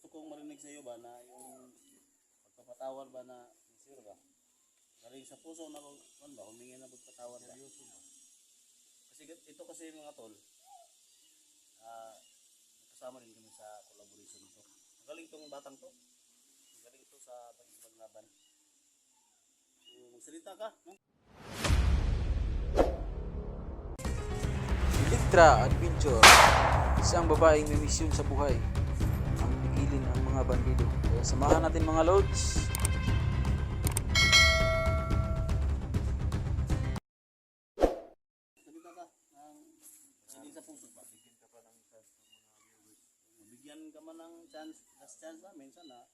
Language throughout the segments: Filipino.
kong marinig sa iyo ba na yung pagpapatawad ba na sincere ba? Galing sa puso na kung ba, humingi na pagpatawad ba? Kasi ito kasi mga tol, kasama rin kami sa collaboration nito. Magaling tong batang to. Magaling to sa paglaban. So, magsalita ka, no? Electra Adventure, isang babaeng may misyon sa buhay ang pigilin ang mga bandido. Kaya samahan natin mga lords. Salita ka ng galing sa puso ba? Bigyan ka man ng chance, last chance namin sana.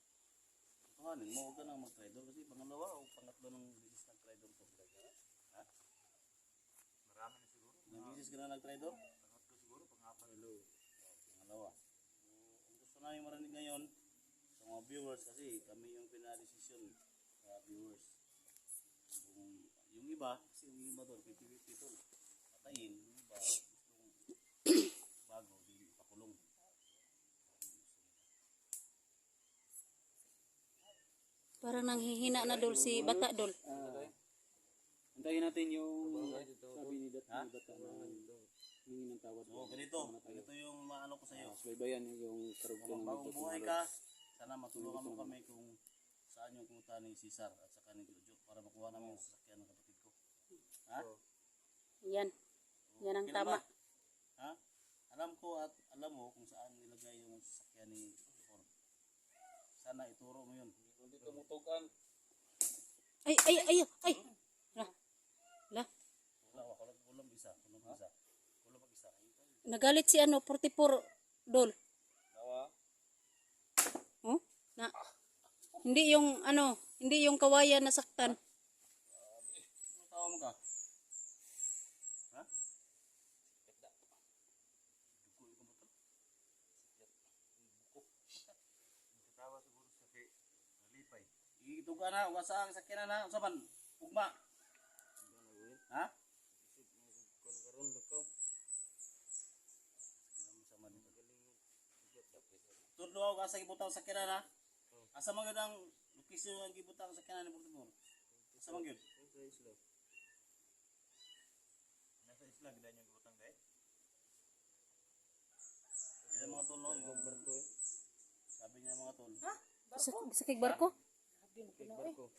Tuhanin mo, huwag ka nang mag-traitor kasi pangalawa o pangatlo ng bisis nag-traitor to. Ha? Marami na siguro. Ilang bisis ka na nag-traitor? Pangatlo siguro, pangapat. Pangalawa. So, ang gusto namin marinig ngayon sa mga viewers kasi kami yung pinadesisyon sa viewers. Yung iba, kasi yung iba doon, 50-50 to. Patayin, yung iba, gustong bago, di pakulong. Parang nanghihina na dol si bata dol. Antayin natin yung sabi ni Bata na hingi ng tawad. So, ganito yung maano ko sa iyo. Subaybayan yung karugtong ng Bagong buhay ka, sana matulungan mo kami kung saan yung kuta ni Cesar at saka ni Jojo para makuha namin yung sasakyan ng kapatid ko. Ha? Yan. Yan ang Okay na tama. ba? Ha? Alam ko at alam mo kung saan nilagay yung sasakyan ni Ford. Sana ituro mo yun. Hindi tumutugan. Ay. La. Kulang isa. Nagalit si ano 44 dol. Dawa. Oh? Na. Hindi yung kawayan nasaktan. Ano tawa mo ka? Ha? Nagkatawa siguro sa kay Nalipay. Ito ka na, wasa ang sakyan na, usapan, ugma. Ha? Kung karon ko. Tudlo ka sa gibutang sakyan na. Asa man gyud ang lokasyon ang gibutang sakyan ni Portimor? Asa man gyud? Sa isla. Nasa isla gid niya gutang dai. Yan mga tol, no, yung Barko. sabi niya mga tol. Sa kig barko. Barko.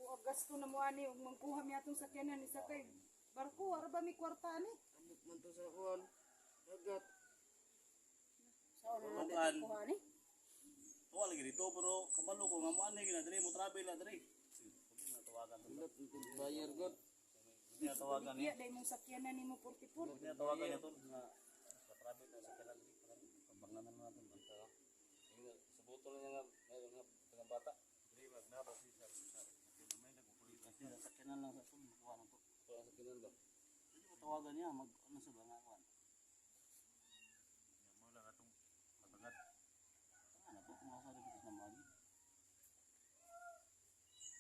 Ako gasto na mo ani ug mangkuha mi atong sakyanan ni sakay barko ara ba mi kwarta ani Amot man to sa kuan. Dagat. sa una na Tutukan. kuha ni Tuwa lagi dito pero kabalo ko nga mo ani gina diri mo travel na diri. Sige na tawagan to. Ulat bayar god. Sige na tawagan iya niya. day mong sakyanan nimo 44 Sige na tawagan niya tol nga sa travel na sakyan diri para pabangnan na natin banta. Sa botol niya nga mayroon nga tanga bata. Dili wag na ba si sa may nagpupulit. Kasi sa sakyan lang sa tol makuha na to. Para sa kinan ba. Sige mo tawagan niya mag ano sa ba nga kuan. Mo lang atong mabangat. Ano to mga sa dito na magi.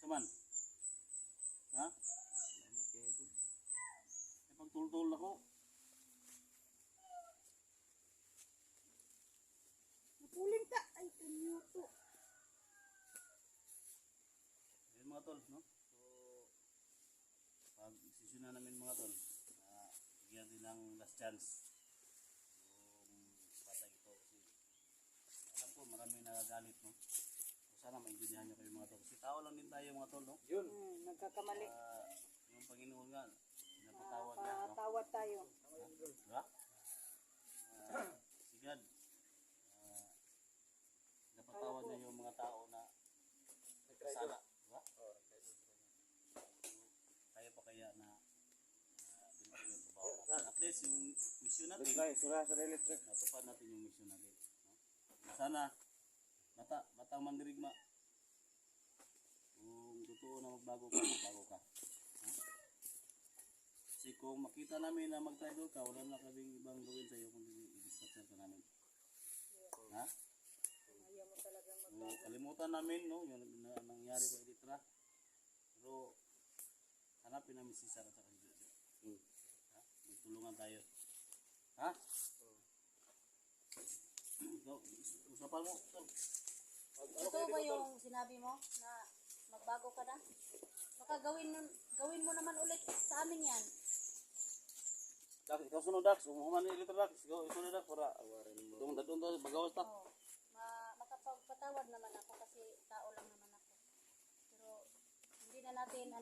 Saman. Ha? Salamat kay ito. Ay pagtultol ako. napuling ta ay tumuto Ayun mga tol, no? So, pag-session na namin mga tol, bigyan din ng last chance yung bata ito kasi alam ko marami nagagalit, no? So, sana maintindihan nyo kayo mga tol. Kasi tao lang din tayo mga tol, no? Yun. nagkakamali Yung Panginoon nga, napatawad niya, no? patawad tayo Diba? Sigad, napatawad niya yung mga tao na sala, diba? Tayo pa kaya na binigyan ng trabaho. At least yung mission natin, Sura sa electric. natupad natin yung mission natin. No? Sana, batang mandirigma, kung totoo na magbago ka. Ha? Kasi kung makita namin na mag-traitor ka, wala na kaming ibang gawin sa'yo kung i-dispatcher ka namin. Ha? ayaw mo talagang So, kalimutan namin, no, yung nangyari kay Electra. Pero, hanapin namin si Sarah at si Jojo. Ha? Magtulungan tayo. Ha? Ikaw, usapan mo. Tol. Totoo ba yung sinabi mo na magbago ka na? Baka gawin mo naman ulit sa amin yan. Dax, ikaw sunod Dax. Umuman ni Lito Dax. Ikaw sunod Dax para doon to bagawas ta. Oo. Makapagpatawad naman ako kasi tao lang naman ako. Pero hindi na natin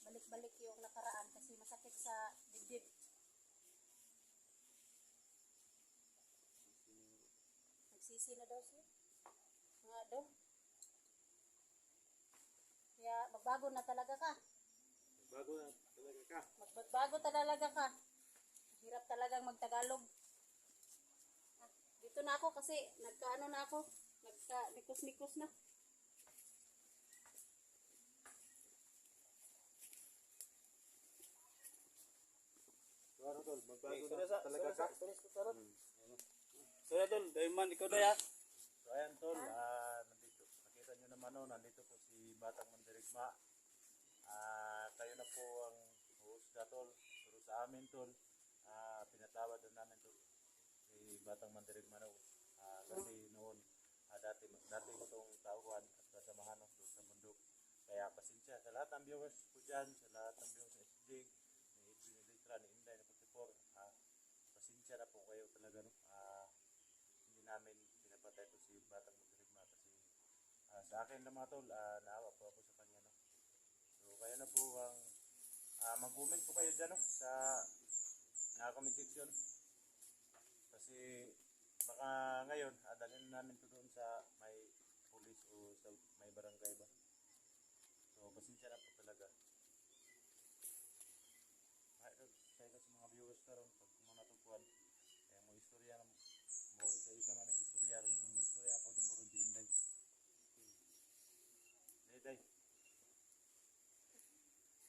balik-balik yung nakaraan kasi masakit sa dibdib. Nagsisi na daw siya. Nga daw. Kaya magbago na talaga ka. Magbago talaga ka. Hirap talagang magtagalog. Dito na ako kasi nagkaano na ako. Nagka-nikos-nikos na. Sunod tol, Dayman ikaw Day ha. So ayan tol, nandito. Nakita nyo naman nandito po si Batang Mandirigma. Kayo na po ang husga tol. Pero sa amin tol, pinatawad na namin tol si Batang Mandirigma kasi noon dati ko itong tauhan at kasamahan doon sa bundok. Kaya pasensya sa lahat ng viewers po dyan, sa lahat ng viewers sa SJ, ni Edwin Elitra, ni Inday, ni 44. Pasensya na po kayo talaga hindi namin pinapatay po si Batang Mandirigma kasi sa akin lang mga tol, naawa po ako sa kanya So kaya na po mag-comment po kayo dyan sa comment section kasi baka ngayon dalhin namin to doon sa may police o sa may barangay ba. So pasensya na po talaga. Sa mga viewers karon pag muna tukuan kaya mo istorya mo isa-isa namin istorya ron mo istorya po demo ron di Inday. Day.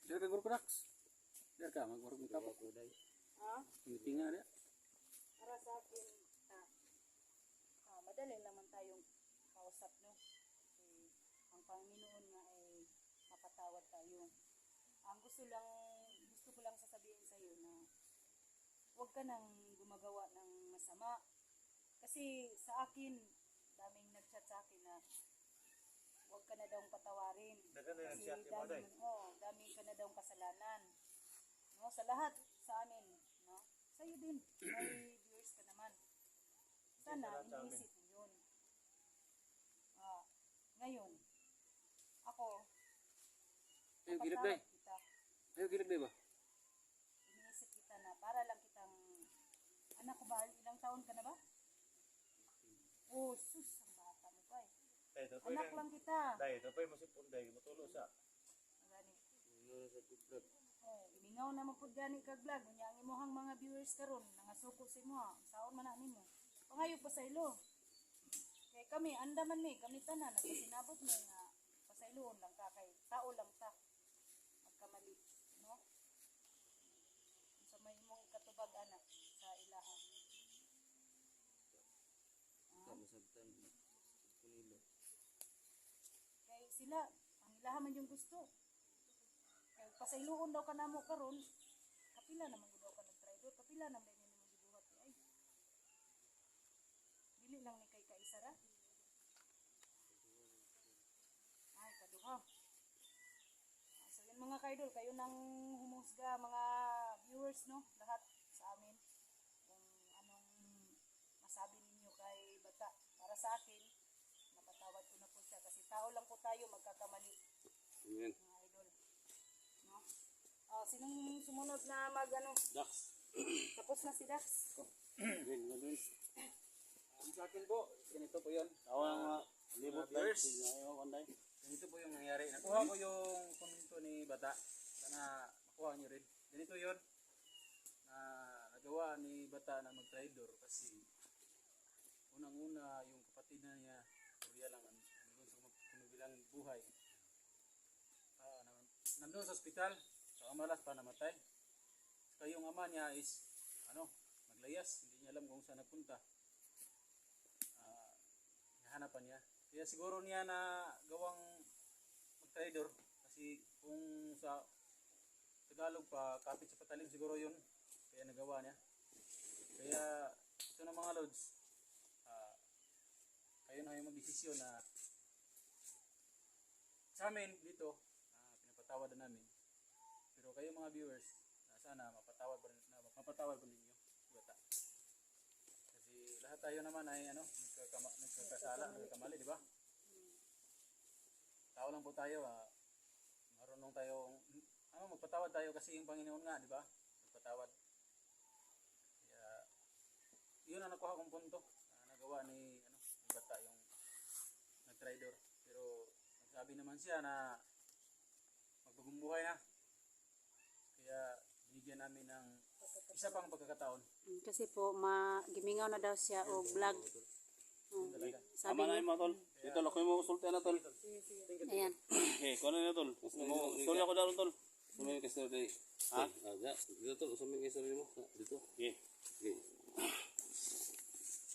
Dire ka guru Dax. Dire ka magurog ka pa Day. Ha? Tingnan na. Para sa akin, madali naman tayong kausap, no? Kasi ang Panginoon nga ay mapatawad tayo. Ang gusto ko lang sasabihin sa iyo na huwag ka nang gumagawa ng masama. Kasi sa akin, daming nag-chat sa akin na huwag ka na daw patawarin. Dagan na Kasi nag-chat mo, Day. dami ka na daw kasalanan. No, sa lahat, sa amin, no? Sa iyo din, may viewers ka naman. Sana, iniisip mo yun. Ngayon, ako, Gilag Day. kita. Gilag Day ba? Iniisip kita na para lang kitang, anak ko ba, ilang taon ka na ba? Oh, sus, ang bata mo pa eh. Day, ito Anak lang kita. Day, ito pa yung masipon Day, matulo sa. Gani. Iningaw na mapud gani kag vlog. Unya ang imuhang mga viewers karon nangasuko sa imo. Saon man na nimo. Pangayo pa sa ilo. Kay kami andaman ni kami tanan nagpasinabot mi nga pasayloon lang ka kay tao lang ta. Magkamali, no? Sa may imong katubag anak sa ilaha. Kay sila ang ilaha man yung gusto. Kay pasayloon daw ka namo karon. Kapila naman gud daw ka nagtraidor, kapila naman din nimo gibuhat ay. Dili lang ni kay kaisara. Ay, kaduha. So yun mga kaidol, kayo nang humusga mga viewers, no? Lahat sa amin. Kung anong masabi ninyo kay Bata. Para sa akin, napatawad ko na po siya. Kasi tao lang po tayo magkakamali. Amen. Mga idol. No? Sinong sumunod na Dax. tapos na si Dax. Ganun. Ang sa akin po, ganito po yun. Ako ang libot Day. Viewers. Ayaw Day. Ganito po yung nangyari. Nakuha ko yung komento ni Bata. Sana makuha niyo rin. Ganito yun. Na nagawa ni Bata na mag-traidor kasi unang-una yung kapatid na niya, Korea lang, kumubilang buhay. Nandun sa ospital, so amalas pa namatay. Kaya yung ama niya is, maglayas. Hindi niya alam kung saan nagpunta. Hanapan niya. Kaya siguro niya na gawang mag-traidor kasi kung sa Tagalog pa kapit sa patalim siguro yun kaya nagawa niya. Kaya ito na mga lods, kayo na yung magdesisyon na sa amin dito, pinapatawad na namin. Pero kayo mga viewers, sana mapatawad pa ninyo si Bata. Kasi lahat tayo naman ay nagkakasala, nagkakamali, di ba? Tao lang po tayo, marunong tayo, magpatawad tayo kasi yung Panginoon nga, di ba? Magpatawad. Kaya, yun ang nakuha kong punto. Nagawa ni Bata yung nag-traidor. Pero, nagsabi naman siya na magbagong buhay na. Kaya, binigyan namin ng isa pang pagkakataon. Kasi po, gimingaw na daw siya o vlog. Talaga. Sabi Tama na niya, yun mga tol. Ito, ako mo usulti na tol. ayan. Okay, kung ano na tol. Storya ko daw tol. Sumay ka story. Ha? Dito to, sumay ka story mo. Dito. Okay. Okay.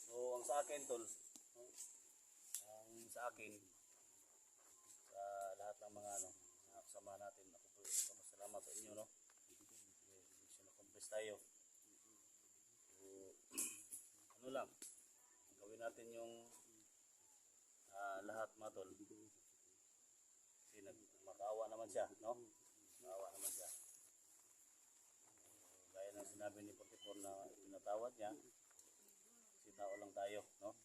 So, ang sa akin tol, ang sa akin, sa lahat ng mga mga kasama natin, ako po, salamat sa inyo, no? Mission accomplished tayo. So, ano lang, gawin natin yung lahat mga tol. Kasi makaawa naman siya, no? Makaawa naman siya. Gaya ng sinabi ni 44 na pinatawad niya, kasi tao lang tayo, no?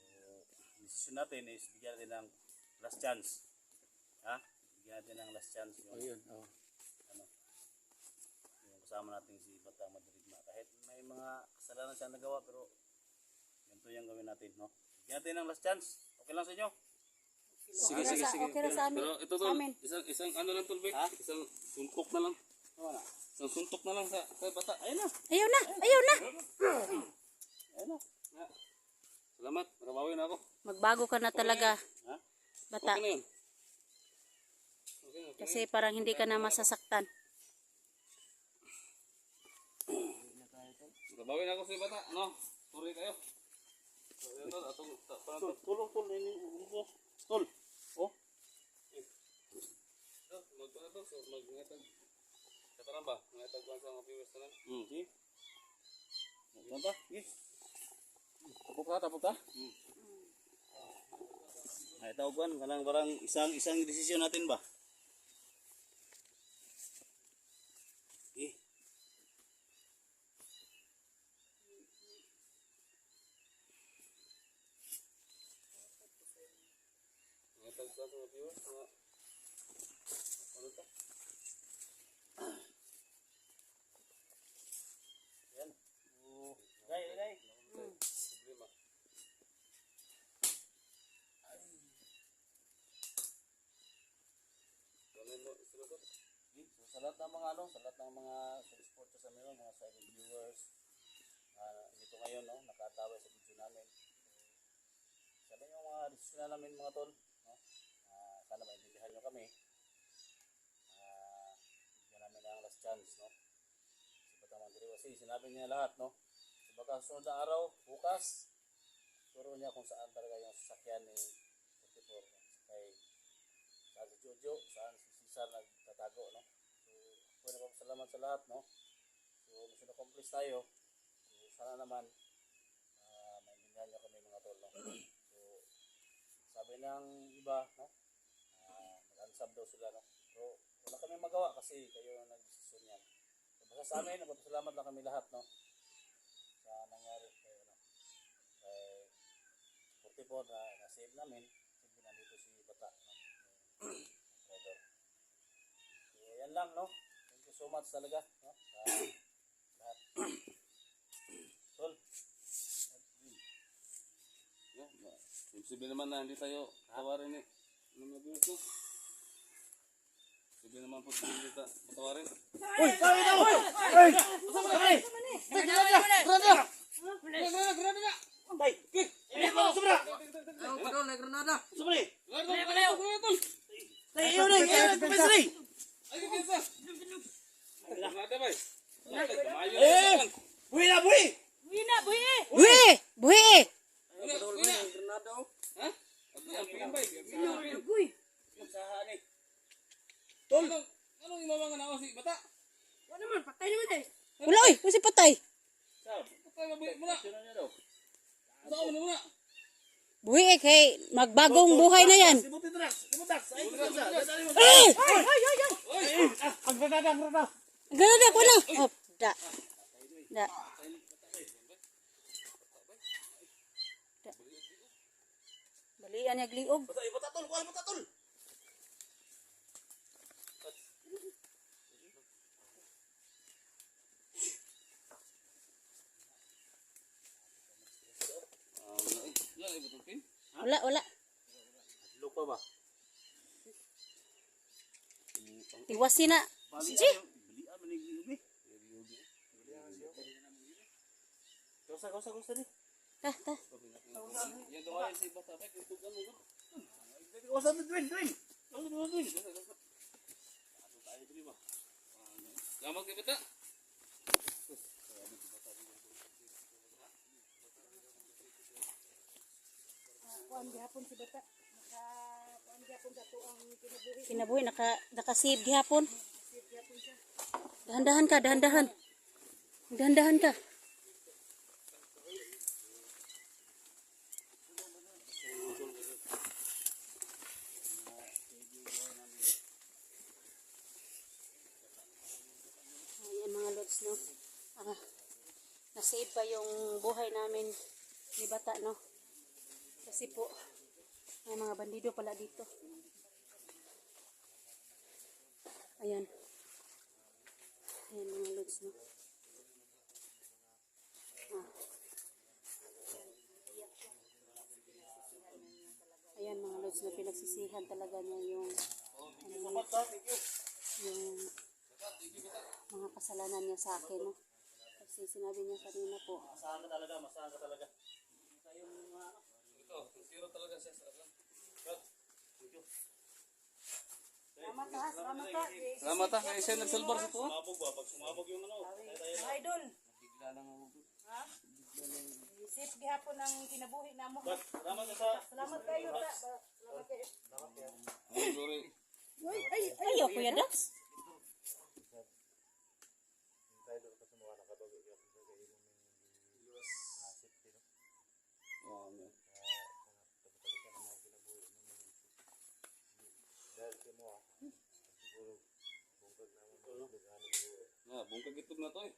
So, decision natin is bigyan natin ng last chance. Ha? Bigyan natin ng last chance yung, Ayun, yung kasama natin si Batang Madirigma. Kahit may mga kasalanan siya nagawa, pero ganito yung gawin natin, no? Bigyan natin ng last chance. Okay lang sa inyo? Okay na sa amin. Pero ito Sa tol, amin. isang ano lang tol, Ha? Isang suntok na lang. Ano na? Isang suntok na lang sa bata. Ayun na. Ayaw na, ayaw na. Ayun na. Salamat, nakabawi na ako. Magbago ka na talaga, Ha? Bata. Okay na yun. Okay na. Kasi parang hindi ka na masasaktan. Nakabawi na ako sa bata. Ano? Sorry kayo. Sorry tol, atong Tol, tulong tol. Tol. Oh. mag-ngatag. Kataran ba? Ngatag ba sa mga viewers na lang? Sige. Ganda. Sige. tapok ta. Ay, tawagan. Kanang barang isang desisyon natin ba? Sige. Ngatag sa mga viewers na ano to? Yan. Oh. Gay. Problema. Ganun mo, sila to? Okay. So, sa lahat ng mga sa lahat ng mga support sa amin, mga silent viewers, dito ngayon, no, nakatawag sa video namin. So, sabi yung mga desisyon namin mga tol, no? Sana maintindihan nyo kami. Bigyan namin ang last chance, no? Si Batang Mandiriwa, kasi sinabi niya lahat, no? So, baka sunod na araw, bukas, turo niya kung saan talaga yung sasakyan ni 44, kay saan si Jojo, saan si Cesar nagtatago, no? So, ako nagpapasalamat sa lahat, no? So, mission accomplished tayo. So, sana naman, maintindihan niyo kami mga tol, no? So, sabi ng iba, no? Nag-ansab daw sila, no? So, wala kami magawa kasi kayo ang nag-desisyon yan. So, basta sa amin, nagpapasalamat lang kami lahat, no? Sa nangyari kay, kay 44 na na-save namin. Siyempre, nandito si Bata, no? Trader. So, yan lang, no? Thank you so much talaga, no? Sa lahat. Tol. Imposible naman na hindi tayo patawarin eh. Ano mga viewers no? Imposible naman po hindi tayo patawarin. Buhi! Buhi! Anong imamangan ako si Bata? Wala oy, kasi patay. Patay mabuhi mo na. Sino niya daw? Saan mo na muna? Buhi kay magbagong buhay na yan. Simutin Drax! Simutin Drax! Ay, dali mo. Ang radang. Ganun na, wala. Oh, da. Da. Balian niya gliog. Batatol! Kuha batatol! Yan, ibu tupin. Wala. Lupa ba? Tiwasin na. Balian Sige. Belian manigli. Kausa ni. Ta. Yan daw ay si bata pa kutugan mo. Kausa ni Dwayne. Kausa ni Dwayne. Tayo diri ba? Selamat kay bata. Kuan gihapon si bata. Kuan gihapon sa tuang kinabuhi. Kinabuhi naka-save gihapon. Dahan-dahan ka. Dahan-dahan ka. Ayan mga lods, no. Na-save pa yung buhay namin ni bata, no. Kasi po, may mga bandido pala dito. Ayan. Ayan mga lods, no. Ayan mga lods, na pinagsisihan talaga niya yung yung mga kasalanan niya sa akin, no. Kasi sinabi niya kanina po, Masahan ka talaga. Ito, zero talaga siya sa akin. Salamat ha, salamat ha. Salamat ha kay siya nagsalbar sa tuwa. Sumabog ba? Pag sumabog yung ano. Mga idol. Bigla lang ako. Ha? Safe gihapon ang kinabuhi namo. Salamat ka sa... Salamat kayo ta. Salamat kayo. Sorry. ayaw Kuya Dax. Oh, no. Bungkag itog na to eh.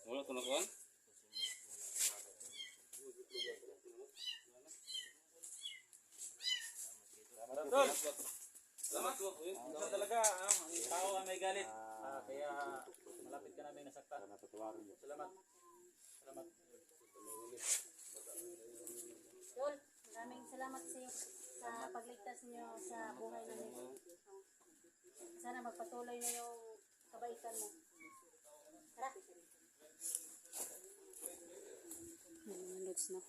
Wala to nakuhan. Salamat po. Ito talaga, ang tao ang may galit. Kaya malapit ka namin nasaktan. Salamat. Tol, maraming salamat sa iyo sa pagligtas niyo sa buhay namin. Sana magpatuloy na yung kabaitan mo. Tara. Yan mga lods, no.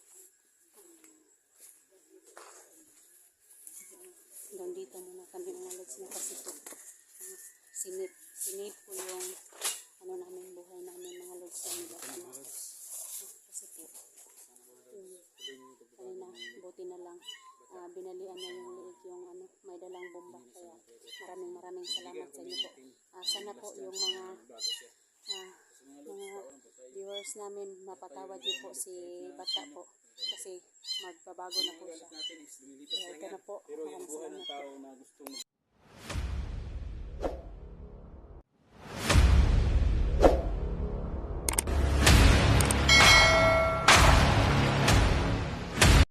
Hanggang dito muna kami mga lods, no, kasi po sinip ko yung ano namin, buhay namin mga lods, kasi po kanina, buti na lang binalian na yung liig yung ano, may dalang bomba, kaya maraming salamat sa inyo po. Sana po yung mga viewers namin mapatawad niyo po si bata po, kasi magbabago na po siya. Kaya ito na po, maraming salamat po. Na gustong